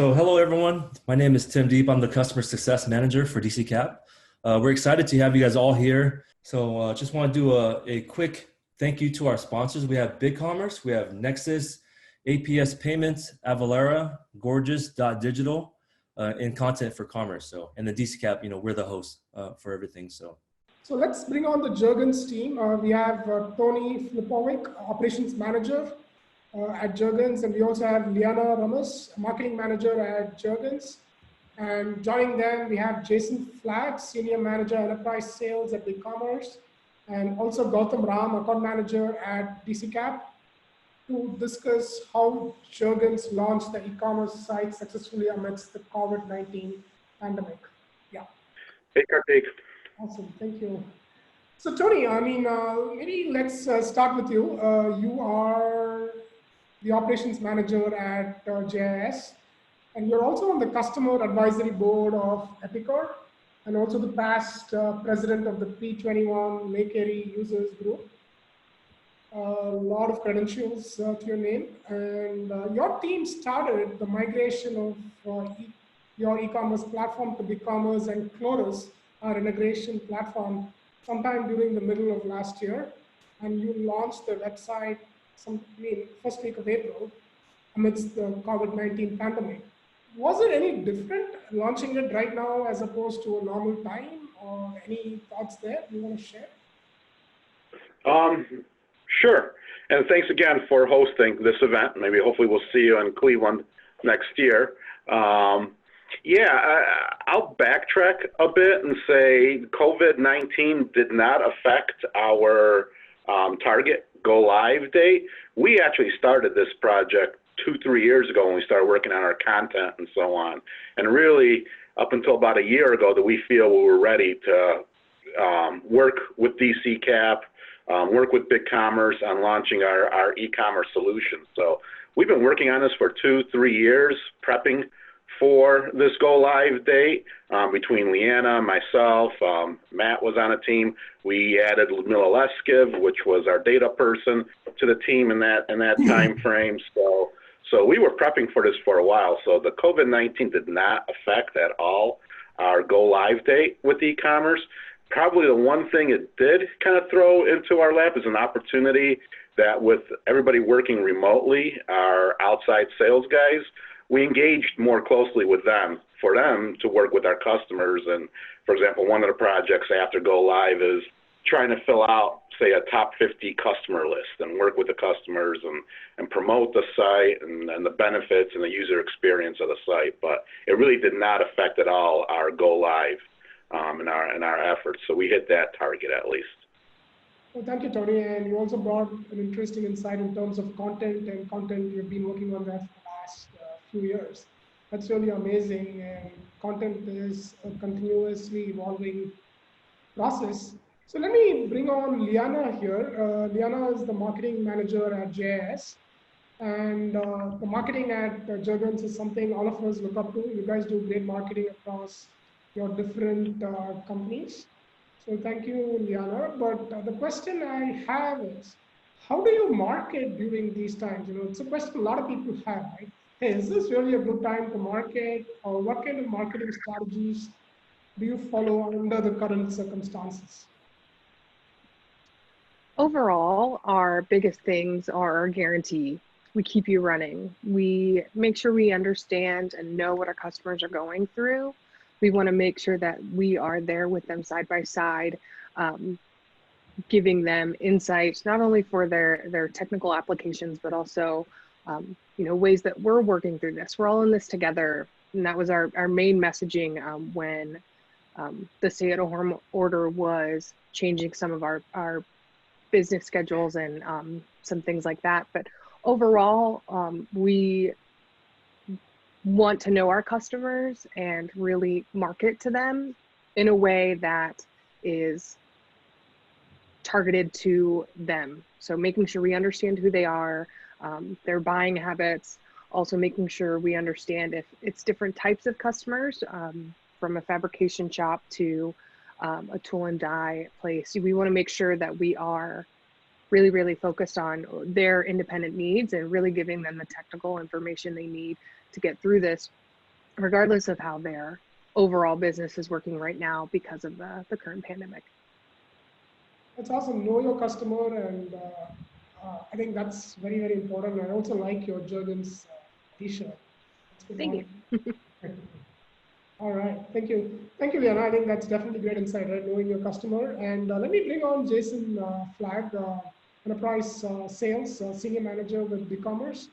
So hello, everyone. My name is Tim Deep. I'm the Customer Success Manager for DCKAP. We're excited to have you guys all here. So just want to do a quick thank you to our sponsors. We have BigCommerce, we have Nexus, APS Payments, Avalara, Gorgeous.digital, and Content for Commerce. So, and the DCKAP, we're the host for everything. So let's bring on the Jergens team. We have Tony Flipovic, Operations Manager at Jergens, and we also have Liana Ramos, Marketing Manager at Jergens. And joining them, we have Jason Flagg, Senior Manager, Enterprise Sales at BigCommerce, and also Gautam Ram, Account Manager at DCKAP, to discuss how Jergens launched the e-commerce site successfully amidst the COVID-19 pandemic. Yeah. Hey, Karthik. Awesome, thank you. So Tony, maybe let's start with you. You are the Operations Manager at JIS. And you're also on the Customer Advisory Board of Epicor, and also the past President of the P21 Lake Erie Users Group. A lot of credentials to your name. And your team started the migration of your e-commerce platform to BigCommerce and Chorus, our integration platform, sometime during the middle of last year. And you launched the website first week of April amidst the COVID-19 pandemic. Was it any different launching it right now as opposed to a normal time, or any thoughts there you want to share? Sure. And thanks again for hosting this event. Maybe hopefully we'll see you in Cleveland next year. I'll backtrack a bit and say COVID-19 did not affect our target go live date. We actually started this project 2-3 years ago when we started working on our content and so on. And really up until about a year ago that we feel we were ready to work with DCKAP, work with BigCommerce on launching our e-commerce solution. So we've been working on this for 2-3 years, prepping for this go live date. Between Leanna, myself, Matt was on a team. We added Ludmila Leskiv, which was our data person, to the team in that time frame. So we were prepping for this for a while. So the COVID-19 did not affect at all our go live date with e-commerce. Probably the one thing it did kind of throw into our lap is an opportunity that with everybody working remotely, our outside sales guys, we engaged more closely with them for them to work with our customers. And for example, one of the projects after go live is trying to fill out, say, a top 50 customer list and work with the customers and promote the site and the benefits and the user experience of the site. But it really did not affect at all our go live in our efforts. So we hit that target at least. Well, thank you, Tony. And you also brought an interesting insight in terms of content, and content you've been working on that for the last few years. That's really amazing. And content is a continuously evolving process. So let me bring on Liana here. Liana is the marketing manager at JIS. And the marketing at Jergens is something all of us look up to. You guys do great marketing across your different companies. So thank you, Liana. But the question I have is, how do you market during these times? It's a question a lot of people have, right? Hey, is this really a good time to market? Or what kind of marketing strategies do you follow under the current circumstances? Overall, our biggest things are our guarantee. We keep you running. We make sure we understand and know what our customers are going through. We want to make sure that we are there with them side by side, giving them insights, not only for their technical applications, but also ways that we're working through this. We're all in this together. And that was our main messaging when the stay-at-home order was changing some of our business schedules and some things like that. But overall, we want to know our customers and really market to them in a way that is targeted to them. So making sure we understand who they are, their buying habits, also making sure we understand if it's different types of customers, from a fabrication shop to a tool and die place. We want to make sure that we are really, really focused on their independent needs and really giving them the technical information they need to get through this, regardless of how their overall business is working right now because of the current pandemic. That's awesome. Know your customer, and I think that's very, very important. I also like your Jergens t-shirt. Thank you. All right, thank you. Thank you, Liana. I think that's definitely great insight, right? Knowing your customer. And let me bring on Jason Flagg, Enterprise Sales Senior Manager with BigCommerce.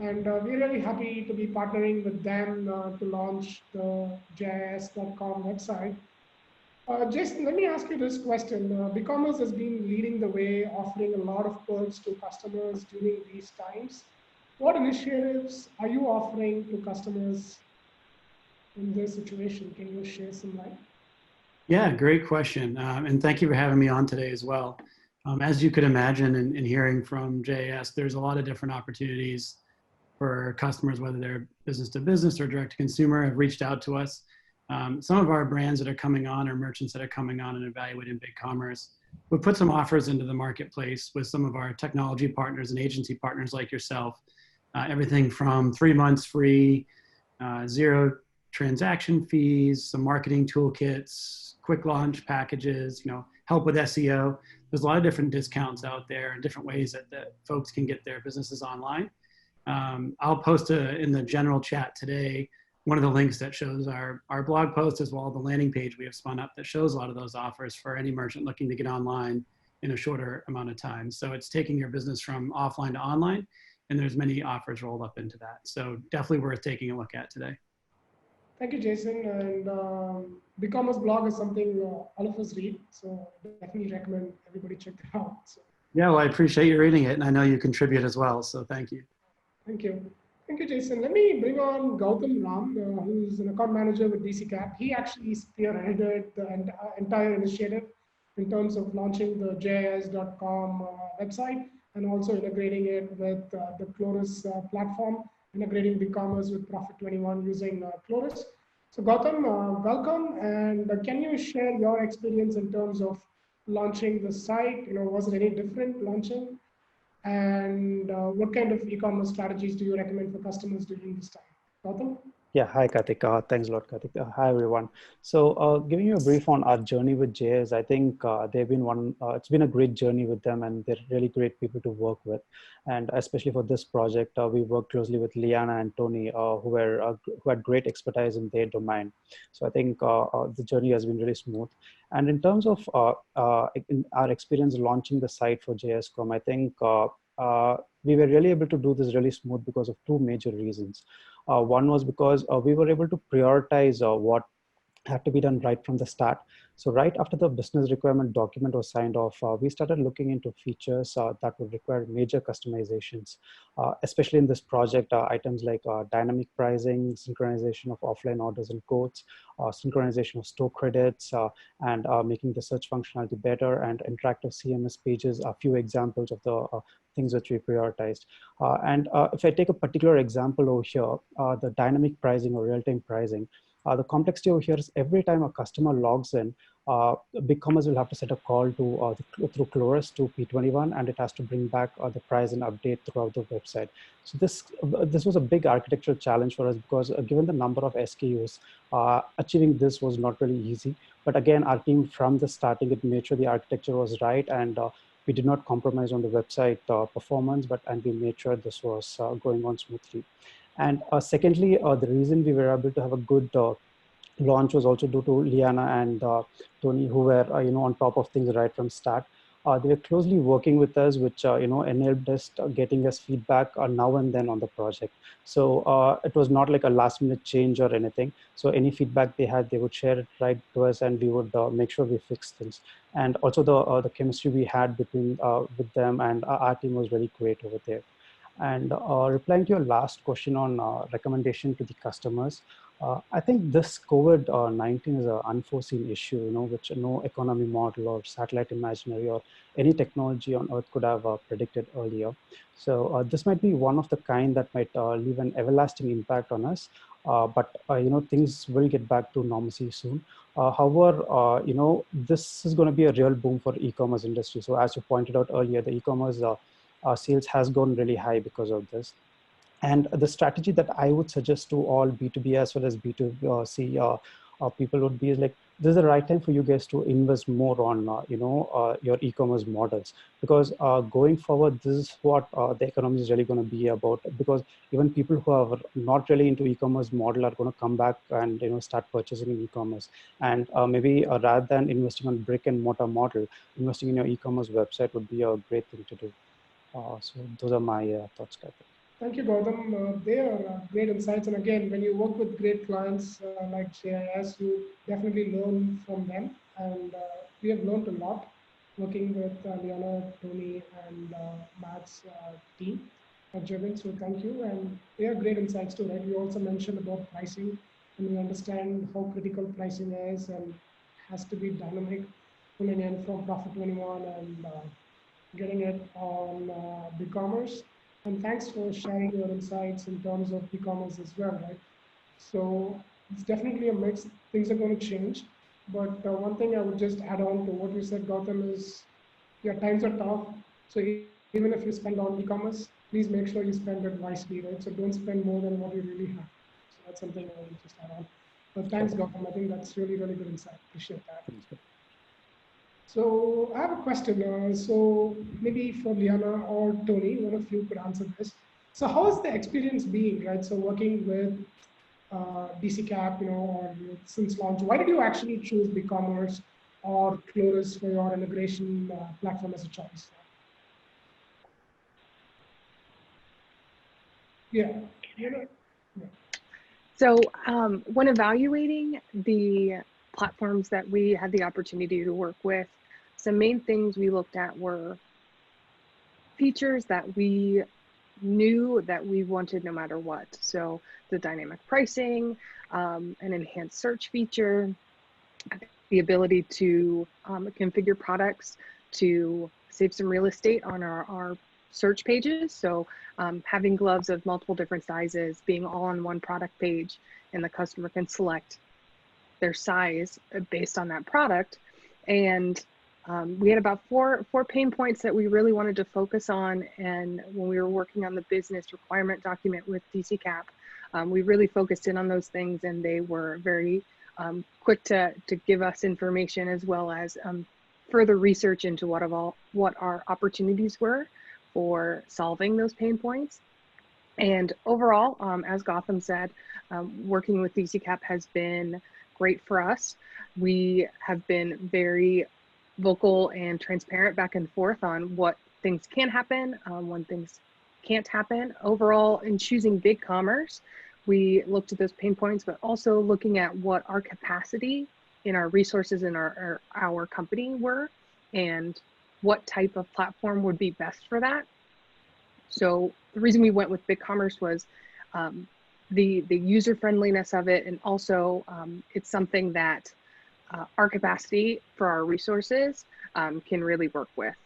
And we're really happy to be partnering with them to launch the JIS.com website. Jason, let me ask you this question. BigCommerce has been leading the way, offering a lot of perks to customers during these times. What initiatives are you offering to customers in this situation? Can you share some light? Yeah, great question. And thank you for having me on today as well. As you could imagine in hearing from JIS, there's a lot of different opportunities for customers, whether they're business to business or direct to consumer, have reached out to us. Some of our brands that are coming on, or merchants that are coming on and evaluating BigCommerce, we put some offers into the marketplace with some of our technology partners and agency partners like yourself. Everything from 3 months free, 0 transaction fees, some marketing toolkits, quick launch packages, help with SEO. There's a lot of different discounts out there and different ways that folks can get their businesses online. I'll post in the general chat today one of the links that shows our blog post, as well as the landing page we have spun up that shows a lot of those offers for any merchant looking to get online in a shorter amount of time. So it's taking your business from offline to online, and there's many offers rolled up into that. So definitely worth taking a look at today. Thank you, Jason. And BigCommerce blog is something all of us read, so definitely recommend everybody check that out. So. Yeah, well, I appreciate you reading it, and I know you contribute as well, so thank you. Thank you. Thank you, Jason. Let me bring on Gautam Ram, who's an account manager with DCKAP. He actually spearheaded the entire initiative in terms of launching the JIS.com website and also integrating it with the Chloris platform, integrating BigCommerce with Profit21 using Chloris. So Gautam, welcome. And can you share your experience in terms of launching the site? Was it any different launching? And what kind of e-commerce strategies do you recommend for customers during this time? Gautam? Yeah, hi Karthik. Thanks a lot, Karthik. Hi everyone. So giving you a brief on our journey with JIS, I think they've been it's been a great journey with them, and they're really great people to work with. And especially for this project, we worked closely with Liana and Tony, who had great expertise in their domain. So I think the journey has been really smooth. And in terms of in our experience launching the site for JS.com, I think we were really able to do this really smooth because of 2 major reasons. One was because we were able to prioritize what had to be done right from the start. So right after the business requirement document was signed off, we started looking into features that would require major customizations, especially in this project, items like dynamic pricing, synchronization of offline orders and quotes, synchronization of store credits, and making the search functionality better, and interactive CMS pages, a few examples of the things that we prioritized. And if I take a particular example over here, the dynamic pricing or real-time pricing, the complexity over here is every time a customer logs in, BigCommerce will have to set a call to through Chloris to P21, and it has to bring back the price and update throughout the website. So this was a big architectural challenge for us because given the number of SKUs, achieving this was not really easy. But again, our team from the starting, it made sure the architecture was right, and we did not compromise on the website performance, and we made sure this was going on smoothly. And secondly, the reason we were able to have a good launch was also due to Liana and Tony, who were on top of things right from start. They were closely working with us, which enabled us getting us feedback now and then on the project. So it was not like a last-minute change or anything. So any feedback they had, they would share it right to us, and we would make sure we fix things. And also the chemistry we had between with them and our team was very great over there. And replying to your last question on recommendation to the customers, I think this COVID-19 is an unforeseen issue, which no economy model or satellite imaginary or any technology on Earth could have predicted earlier. So this might be one of the kind that might leave an everlasting impact on us. But things will get back to normalcy soon. However, this is going to be a real boom for e-commerce industry. So as you pointed out earlier, the e-commerce sales has gone really high because of this. And the strategy that I would suggest to all B2B as well as B2C people would be like, this is the right time for you guys to invest more on, your e-commerce models, because going forward, this is what the economy is really going to be about. Because even people who are not really into e-commerce model are going to come back and start purchasing in e-commerce. And maybe rather than investing on brick and mortar model, investing in your e-commerce website would be a great thing to do. So those are my thoughts, Kathy. Thank you, Gautam. They are great insights. And again, when you work with great clients like JIS, you definitely learn from them. And we have learned a lot working with Liana, Tony, and Matt's team at Jergens. So thank you. And they are great insights too, right? We also mentioned about pricing, and we understand how critical pricing is and has to be dynamic, pulling in from Profit 21 and getting it on BigCommerce. And thanks for sharing your insights in terms of e-commerce as well, right? So it's definitely a mix. Things are going to change. But one thing I would just add on to what you said, Gautam, is your times are tough. So even if you spend on e-commerce, please make sure you spend it wisely, right? So don't spend more than what you really have. So that's something I would just add on. But thanks, Gautam. I think that's really, really good insight. Appreciate that. So I have a question. So maybe for Liana or Tony, one of you could answer this. So how has the experience been, right? So working with DCKAP, or since launch, why did you actually choose BigCommerce or Chloris for your integration platform as a choice? Yeah. So when evaluating the platforms that we had the opportunity to work with, some main things we looked at were features that we knew that we wanted no matter what. So the dynamic pricing, an enhanced search feature, the ability to configure products to save some real estate on our search pages. So having gloves of multiple different sizes being all on one product page, and the customer can select their size based on that product. And we had about four pain points that we really wanted to focus on. And when we were working on the business requirement document with DCKAP, we really focused in on those things, and they were very quick to give us information, as well as further research into what our opportunities were for solving those pain points. And overall, as Gautam said, working with DCKAP has been great for us. We have been very vocal and transparent back and forth on what things can happen, when things can't happen. Overall, in choosing BigCommerce, we looked at those pain points, but also looking at what our capacity in our resources in our company were, and what type of platform would be best for that. So the reason we went with BigCommerce was the user friendliness of it, and also it's something that our capacity for our resources can really work with.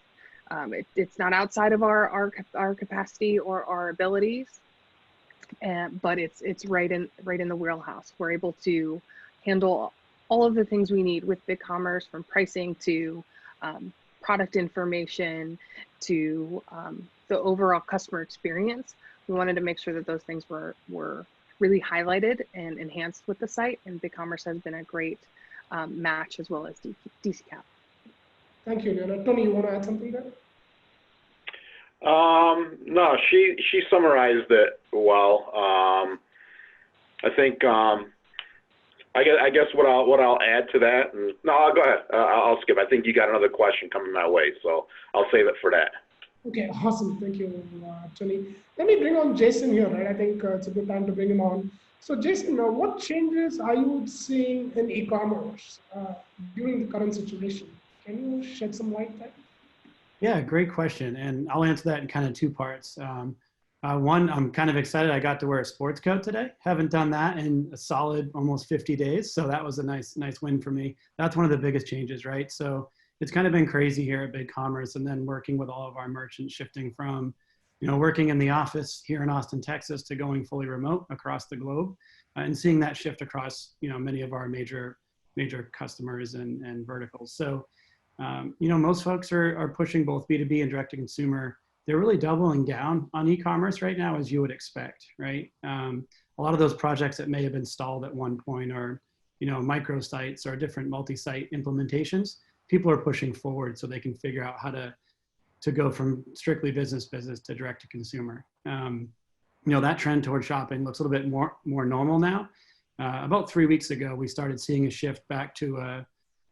It's not outside of our capacity or our abilities, but it's right in the wheelhouse. We're able to handle all of the things we need with BigCommerce, from pricing to product information to the overall customer experience. We wanted to make sure that those things were really highlighted and enhanced with the site, and BigCommerce has been a great match, as well as DCKAP. Thank you, Liana. Tony, you want to add something there? No, she summarized it well. I think I guess what I'll add to that. No, I'll go ahead. I'll skip. I think you got another question coming my way, so I'll save it for that. Okay, awesome. Thank you, Tony. Let me bring on Jason here, right? I think it's a good time to bring him on. So Jason, what changes are you seeing in e-commerce during the current situation? Can you shed some light there? Yeah, great question. And I'll answer that in kind of two parts. One, I'm kind of excited I got to wear a sports coat today. Haven't done that in a solid almost 50 days. So that was a nice win for me. That's one of the biggest changes, right? So it's kind of been crazy here at BigCommerce, and then working with all of our merchants, shifting from, working in the office here in Austin, Texas, to going fully remote across the globe, and seeing that shift across, many of our major customers and verticals. So, most folks are pushing both B2B and direct to consumer they're really doubling down on e-commerce right now, as you would expect, right? A lot of those projects that may have been stalled at one point, or microsites or different multi-site implementations, people are pushing forward so they can figure out how to go from strictly business to direct to consumer. That trend toward shopping looks a little bit more normal now. About 3 weeks ago, we started seeing a shift back to a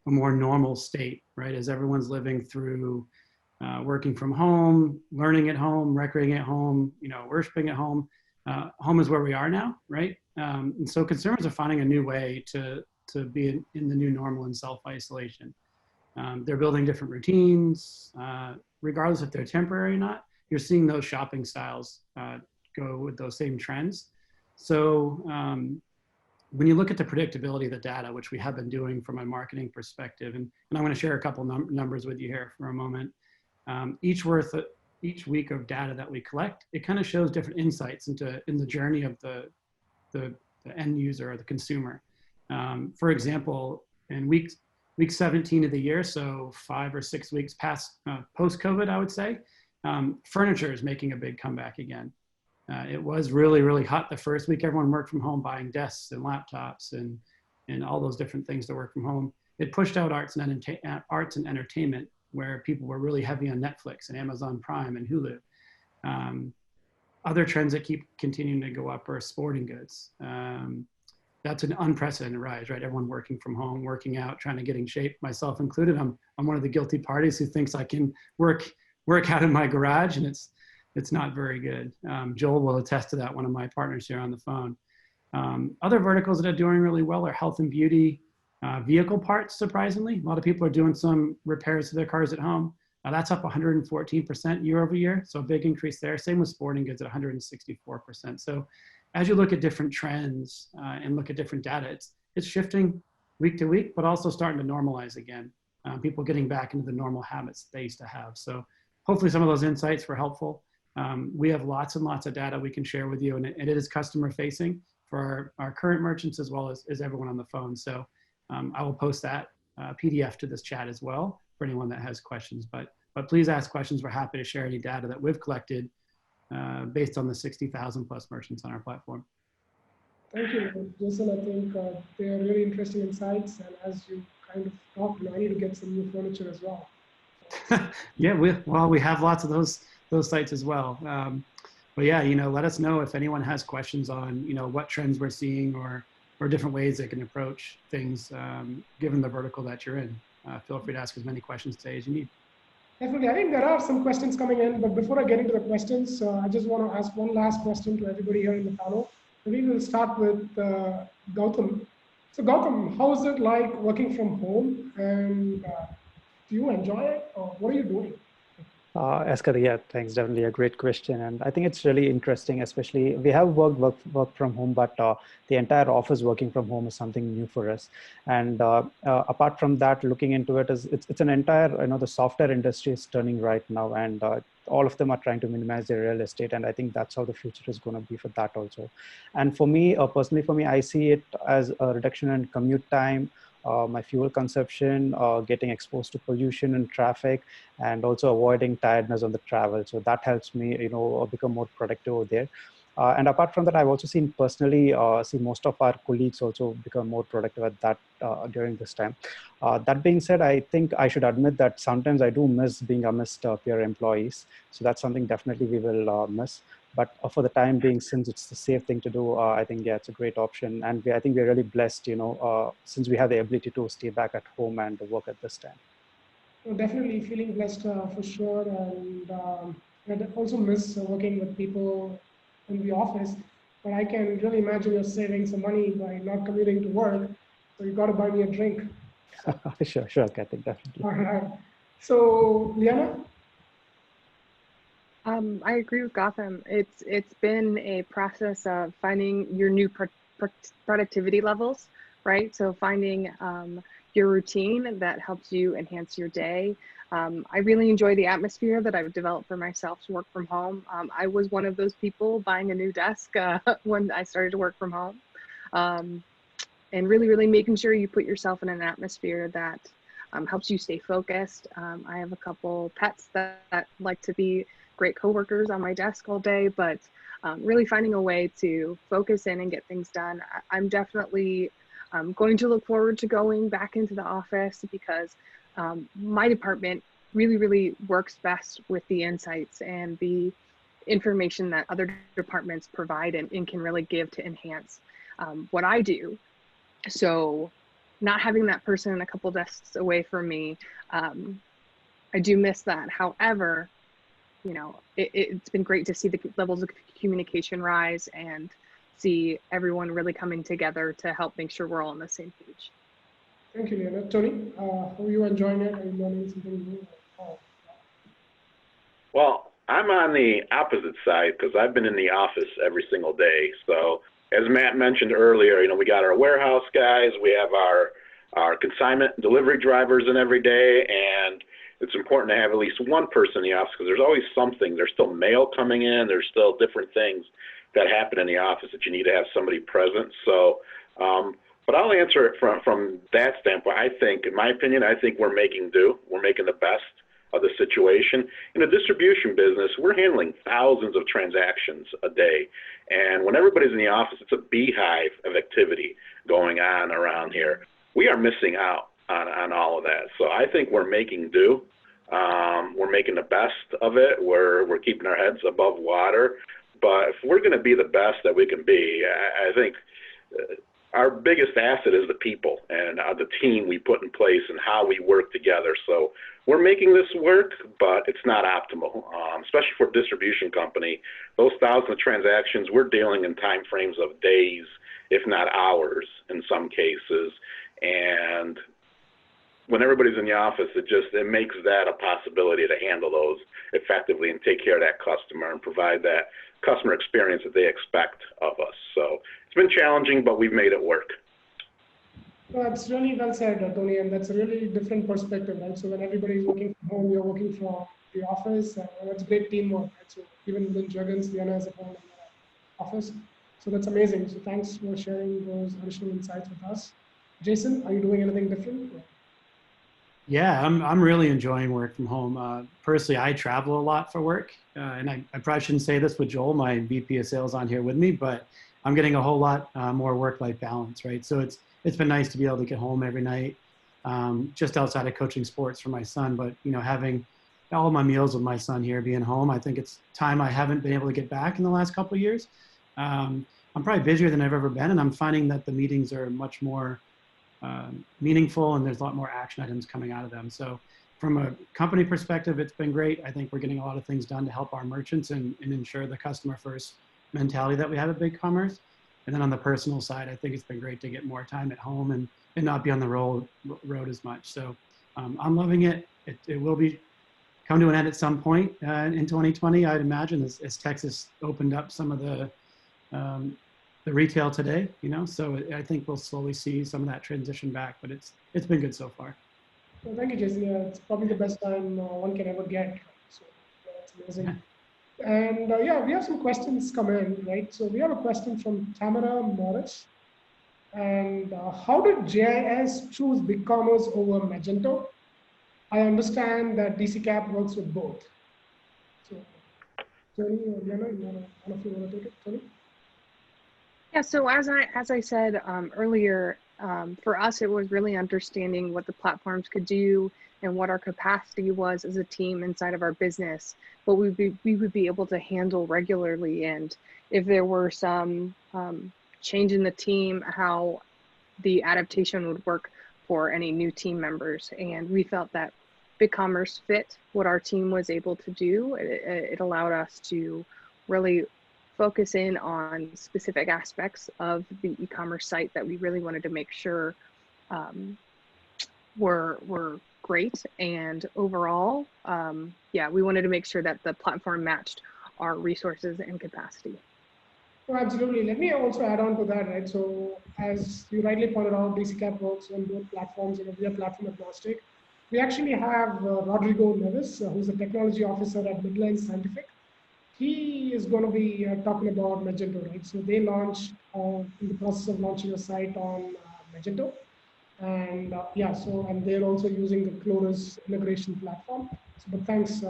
more normal state, right? As everyone's living through working from home, learning at home, recreating at home, worshiping at home. Home is where we are now, right? And so consumers are finding a new way to be in the new normal and self-isolation. They're building different routines, regardless if they're temporary or not. You're seeing those shopping styles go with those same trends. So when you look at the predictability of the data, which we have been doing from a marketing perspective, and I'm going to share a couple numbers with you here for a moment. Each week of data that we collect, it kind of shows different insights in the journey of the end user or the consumer. For example, in week 17 of the year, so 5 or 6 weeks past post-COVID, I would say, furniture is making a big comeback again. It was really, really hot the first week. Everyone worked from home, buying desks and laptops and all those different things to work from home. It pushed out arts and entertainment, where people were really heavy on Netflix and Amazon Prime and Hulu. Other trends that keep continuing to go up are sporting goods. That's an unprecedented rise, right? Everyone working from home, working out, trying to get in shape, myself included. I'm one of the guilty parties who thinks I can work out in my garage, and it's not very good. Joel will attest to that, one of my partners here on the phone. Other verticals that are doing really well are health and beauty, vehicle parts, surprisingly. A lot of people are doing some repairs to their cars at home. That's up 114% year over year, so a big increase there. Same with sporting goods at 164%. So as you look at different trends and look at different data, it's shifting week to week, but also starting to normalize again. People getting back into the normal habits they used to have. So hopefully some of those insights were helpful. We have lots and lots of data we can share with you, and it is customer facing for our current merchants as well as everyone on the phone. So I will post that PDF to this chat as well for anyone that has questions, but please ask questions. We're happy to share any data that we've collected based on the 60,000 plus merchants on our platform. Thank you, Jason. I think they are really interesting insights, and as you kind of talked, I need to get some new furniture as well. Yeah, we have lots of those sites as well. But yeah, let us know if anyone has questions on what trends we're seeing or different ways they can approach things given the vertical that you're in. Feel free to ask as many questions today as you need. Definitely. I think there are some questions coming in, but before I get into the questions, I just want to ask one last question to everybody here in the panel. We will start with Gautam. So Gautam, how is it like working from home, and do you enjoy it, or what are you doing? Esker, yeah, thanks. Definitely a great question. And I think it's really interesting, especially we have work from home, but the entire office working from home is something new for us. And apart from that, looking into it, it's an entire, the software industry is turning right now, and all of them are trying to minimize their real estate. And I think that's how the future is going to be for that also. And for me, personally, I see it as a reduction in commute time, my fuel consumption, getting exposed to pollution and traffic, and also avoiding tiredness on the travel. So that helps me, become more productive over there. And apart from that, I've also seen personally, see most of our colleagues also become more productive at that during this time. That being said, I think I should admit that sometimes I do miss being amidst peer employees. So that's something definitely we will miss. But for the time being, since it's the safe thing to do, I think, yeah, it's a great option. And I think we're really blessed, since we have the ability to stay back at home and work at this time. Well, definitely feeling blessed for sure. And I also miss working with people in the office. But I can really imagine you're saving some money by not commuting to work. So you got to buy me a drink. Sure, Kathy, definitely. All right. So, Liana? I agree with Gautam. It's been a process of finding your new productivity levels, right? So finding your routine that helps you enhance your day. I really enjoy the atmosphere that I've developed for myself to work from home. I was one of those people buying a new desk when I started to work from home. And really making sure you put yourself in an atmosphere that helps you stay focused. I have a couple pets that like to be great coworkers on my desk all day, but really finding a way to focus in and get things done. I'm definitely going to look forward to going back into the office because my department really works best with the insights and the information that other departments provide and can really give to enhance what I do. So not having that person a couple desks away from me, I do miss that. However, you know, it's been great to see the levels of communication rise and see everyone really coming together to help make sure we're all on the same page. Thank you, Leonard. Tony, how are you enjoying it? Are you learning something new? Well, I'm on the opposite side because I've been in the office every single day. So as Matt mentioned earlier, you know, we got our warehouse guys, we have our consignment delivery drivers in every day, and it's important to have at least one person in the office because there's always something. There's still mail coming in. There's still different things that happen in the office that you need to have somebody present. So, but I'll answer it from that standpoint. I think, in my opinion, I think we're making do. We're making the best of the situation. In the distribution business, we're handling thousands of transactions a day. And when everybody's in the office, it's a beehive of activity going on around here. We are missing out on all of that. So I think we're making do. We're making the best of it. We're keeping our heads above water. But if we're going to be the best that we can be, I think our biggest asset is the people and the team we put in place and how we work together. So we're making this work, but it's not optimal, especially for a distribution company. Those thousands of transactions, we're dealing in time frames of days, if not hours in some cases. And when everybody's in the office, it makes that a possibility to handle those effectively and take care of that customer and provide that customer experience that they expect of us. So it's been challenging, but we've made it work. Well, that's really well said, Tony, and that's a really different perspective, right? So when everybody's working from home, you're working from the office, and that's great teamwork, right? So even within Jergens, Liana is at home in the office. So that's amazing. So thanks for sharing those additional insights with us. Jason, are you doing anything different? Yeah, I'm really enjoying work from home. Personally, I travel a lot for work, and I probably shouldn't say this with Joel, my VP of sales, on here with me, but I'm getting a whole lot more work-life balance, right? So it's been nice to be able to get home every night, just outside of coaching sports for my son. But you know, having all my meals with my son here, being home, I think it's time I haven't been able to get back in the last couple of years. I'm probably busier than I've ever been, and I'm finding that the meetings are much more meaningful, and there's a lot more action items coming out of them. So from a company perspective, it's been great. I think we're getting a lot of things done to help our merchants and ensure the customer first mentality that we have at BigCommerce. And then on the personal side, I think it's been great to get more time at home and not be on the road as much. So I'm loving it. It will come to an end at some point in 2020, I'd imagine, as Texas opened up some of the retail today, you know, so I think we'll slowly see some of that transition back, but it's been good so far. Well, thank you, Jason. Yeah, it's probably the best time one can ever get. So yeah, that's amazing. And yeah, we have some questions come in, right? So we have a question from Tamara Morris. And how did JIS choose BigCommerce over Magento? I understand that DCKAP works with both. So, Tony or Liana, one of you want to take it? Tony? Yeah, so as I said earlier, for us, it was really understanding what the platforms could do and what our capacity was as a team inside of our business, what we would be able to handle regularly, and if there were some change in the team, how the adaptation would work for any new team members. And we felt that BigCommerce fit what our team was able to do. It allowed us to really focus in on specific aspects of the e-commerce site that we really wanted to make sure were great. And overall, yeah, we wanted to make sure that the platform matched our resources and capacity. Oh, absolutely. Let me also add on to that, right? So as you rightly pointed out, DCKAP works on both platforms, and we are platform agnostic. We actually have Rodrigo Neves, who's a technology officer at Midland Scientific. He is going to be talking about Magento, right? So they launched, in the process of launching a site on Magento. And yeah, so, and they're also using the Chloris integration platform. So, but thanks,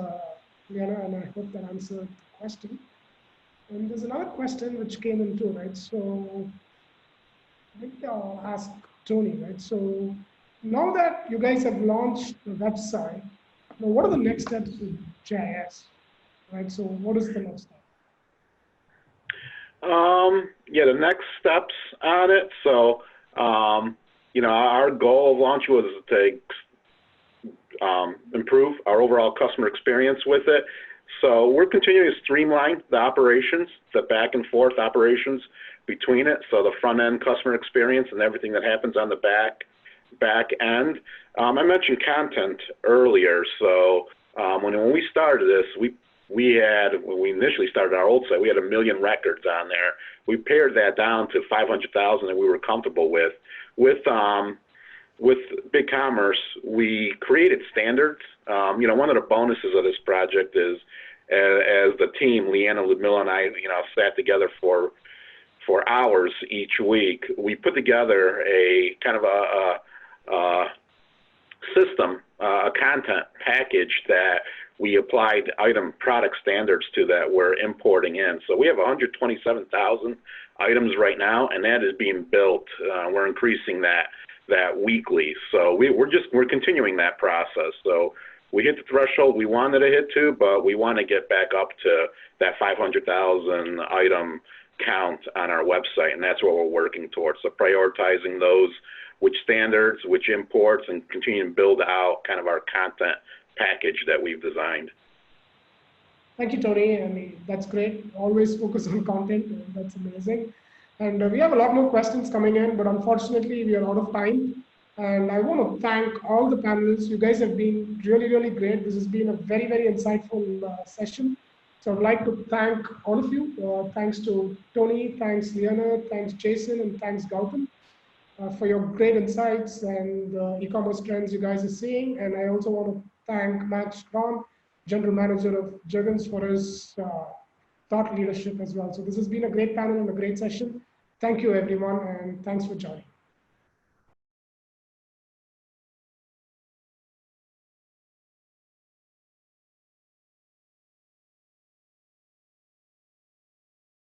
Liana, and I hope that answered the question. And there's another question which came in too, right? So maybe I'll ask Tony, right? So now that you guys have launched the website, now what are the next steps with JIS, right? So what is the next step? Yeah, the next steps on it. So, you know, our goal of launch was to improve our overall customer experience with it. So we're continuing to streamline the operations, the back and forth operations between it. So the front end customer experience and everything that happens on the back end. I mentioned content earlier. So when we started this, when we initially started our old site, we had 1 million records on there. We pared that down to 500,000 that we were comfortable with. With BigCommerce, we created standards. You know, one of the bonuses of this project is, as the team, Leanna, Ludmilla, and I, you know, sat together for hours each week. We put together a kind of a system, a content package that we applied item product standards to that we're importing in. So we have 127,000 items right now, and that is being built. We're increasing that weekly. So we're continuing that process. So we hit the threshold we wanted to hit to, but we want to get back up to that 500,000 item count on our website, and that's what we're working towards. So prioritizing those, which standards, which imports, and continuing to build out kind of our content package that we've designed. Thank you, Tony. I mean, that's great. Always focus on content. That's amazing. And we have a lot more questions coming in, but unfortunately, we are out of time. And I want to thank all the panelists. You guys have been really, really great. This has been a very, very insightful session. So I'd like to thank all of you. Thanks to Tony, thanks Liana, thanks Jason, and thanks Gautam for your great insights and e-commerce trends you guys are seeing. And I also want to thank Matt Strawn, General Manager of Jergens, for his thought leadership as well. So this has been a great panel and a great session. Thank you, everyone, and thanks for joining.